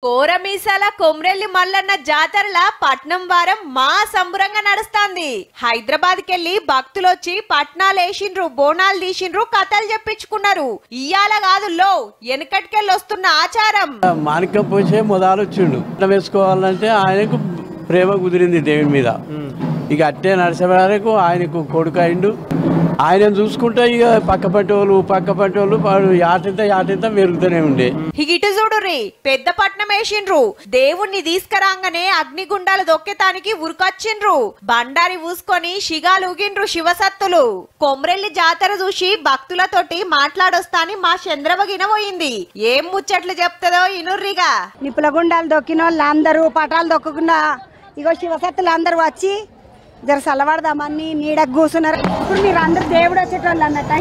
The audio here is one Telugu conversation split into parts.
కోరమీసాల కొమ్రెల్లి మల్లన్న జాతరల పట్నం వారం మా సంబరంగా నడుస్తాంది. హైదరాబాద్ కెళ్లి భక్తులొచ్చి పట్నాలేసిండ్రు, బోనాలు తీసిండ్రు, కథలు చెప్పించుకున్నారు. ఇయ్యాల కాదు లో వెనకటికెళ్ళి వస్తున్న ఆచారం. మాణిక్యం పోసే మొదలొచ్చిండు వేసుకోవాలంటే ఆయనకు ప్రేమ కుదిరింది దేవుని మీద. ఇక అట్టే నరసింహారకు ఆయనకు కొడుకు అయిండు. ఆయన చూసుకుంటే ఇక పక్క పట్టోళ్ళు యాటింత మెరుగుతూనే ఉండే. ఇటు చూడుర్రి, పెద్ద పట్నం వేసిండ్రు. దేవుణ్ణి తీసుకురాగానే అగ్నిగుండాలు దొక్కేతానికి ఉరికొచ్చిండ్రు. బండారి ఊసుకొని షిగాలు ఊగిండ్రు శివసత్తులు. కొమ్రెల్లి జాతర చూసి భక్తులతోటి మాట్లాడొస్తాని మా చంద్రబగిన పోయింది. ఏం ముచ్చట్లు చెప్తుందో ఇనుర్రిగా. నిప్పుల గుండాలు దొక్కిన వాళ్ళు అందరూ పటాలు దొక్కకుండా ఇగో శివసత్తులు అందరూ వచ్చి జర సలవాడదామని నీడకు కూర్చున్నారు. ఇప్పుడు మీరు అందరు దేవుడు వచ్చేటోళ్ళు అన్నట్టు.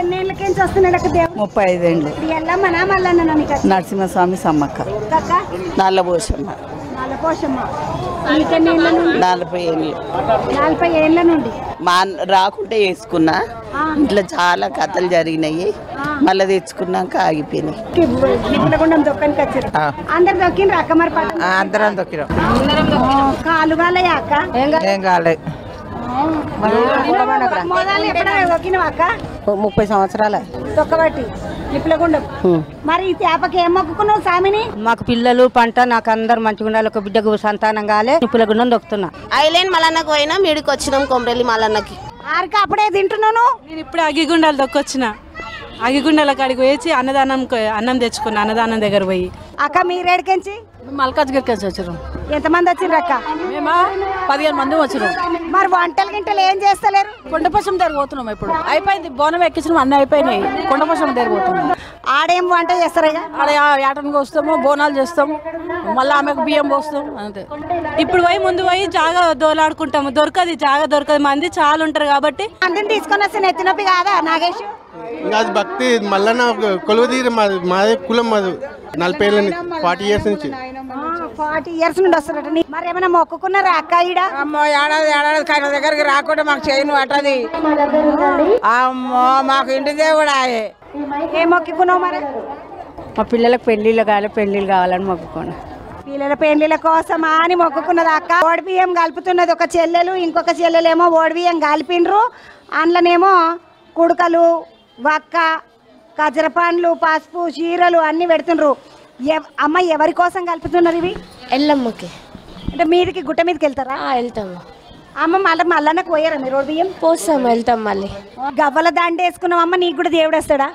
ఎన్నేళ్ళకేంచి వస్తున్నాడు దేవుడు? 35 ఏళ్ళు. ఎల్లమ్మనా మల్లన్న? నరసింహస్వామి సమ్మక్క, నల్లబోషమ్మ, నల్లపోషమ్మ. 40 ఏళ్ళు. 40 ఏళ్ళ నుండి మా రాకుంటే వేసుకున్నా. ఇట్లా చాలా కథలు జరిగినాయి. మళ్ళీ తెచ్చుకున్నాక ఆగిపోయినాయి. నిప్పులగుండం దొక్కనికి వచ్చారు. అందరు దొక్కిండ్రు అక్క? మరి అందరం దొక్కినాం. కాలు కాలయ్యా అక్క? ఏం కాలేదు. దొక్కినవా అక్క? 30 సంవత్సరాలు దొక్కబట్టి నిప్పులగుండం. మరి ఈ తేపకి ఏం మొక్కుకున్నావు స్వామిని? మాకు పిల్లలు పంట నాకు అందరు మంచిగా ఉండాలి, ఒక బిడ్డకు సంతానం కాలే, నిప్పులగుండం దొక్కుతున్నా. ఐలాండ్ మల్లన్నకు పోయినా మీడికి వచ్చినాం. కొమ్రెల్లి మల్లన్నకి ఆరికి అప్పుడే తింటున్నాను. నేను ఇప్పుడే అగిగుండాలు దొక్కొచ్చిన. అగిగుండాల కాడికి పోయి అన్నం తెచ్చుకున్నా. అన్నదానం దగ్గర పోయి. అక్క మీరేడికెంచి? మల్కాజ్గిరికి వచ్చారు. ఎంతమంది వచ్చిండ్రు అక్క? మేము 15 మంది వచ్చారు. మరి వంటలు గింటలు ఏం చేస్తలేరు? కొండపశం దగ్గర పోతున్నాం. ఇప్పుడు అయిపోయింది, బోనం ఎక్కించడం అన్నీ అయిపోయినాయి. కొండపశం దగ్గర పోతున్నాం. ఆడేం వంట చేస్తారు? ఆడ యాటను వస్తాము, బోనాలు చేస్తాము, మళ్ళీ ఆమెకు బియ్యం పోస్తాం, అంతే. ఇప్పుడు పోయి ముందు పోయి జాగా దోలాడుకుంటాము. జాగా దొరకదు, మంది చాలా ఉంటారు కాబట్టి. అందరిని తీసుకొని వస్తే నెత్తినొప్పి కాదా నాగేష్? అది భక్తి మల్లన్న కొలువు తీరు మాదే కులం. మాది 40 ఏళ్ళ 40 ఇయర్స్ నుంచి. 40 ఇయర్స్ నుండి వస్తారట. మరి ఏమైనా మొక్కుకున్నారా అక్క? ఈడ అమ్మో ఏడాది కైన దగ్గరికి రాకుండా మాకు చేయను అటది. అమ్మో మాకు ఇంటి దేవుడు ఆయే. ఏం మొక్కుకున్నావు మరి? మా పిల్లలకు పెళ్లిళ్ళు కావాలని మొక్కుకోండి. పిల్లల పెళ్లిళ్ళ కోసమా అని మొక్కుకున్నది అక్క. ఓడిబియ్యం కలుపుతున్నది ఒక చెల్లెలు, ఇంకొక చెల్లెలేమో ఓడిబియ్యం కలిపిండ్రు. అందులోనేమో కుడుకలు, వక్క, కజర పండ్లు, పసుపు, చీరలు అన్ని పెడుతుండ్రు. అమ్మ ఎవరి కోసం కలుపుతున్నారు ఇవి? ఎల్లమ్మకి. అంటే మీదికి గుట్ట మీదకి వెళ్తారా? వెళ్తాము. అమ్మ మల్లన్నకు పోయారా మీరు బియ్యం? పోస్తాము, వెళ్తాం. మళ్ళీ గవ్వల దండ వేసుకున్నాం. అమ్మ నీకు కూడా దేవుడు వస్తాడా?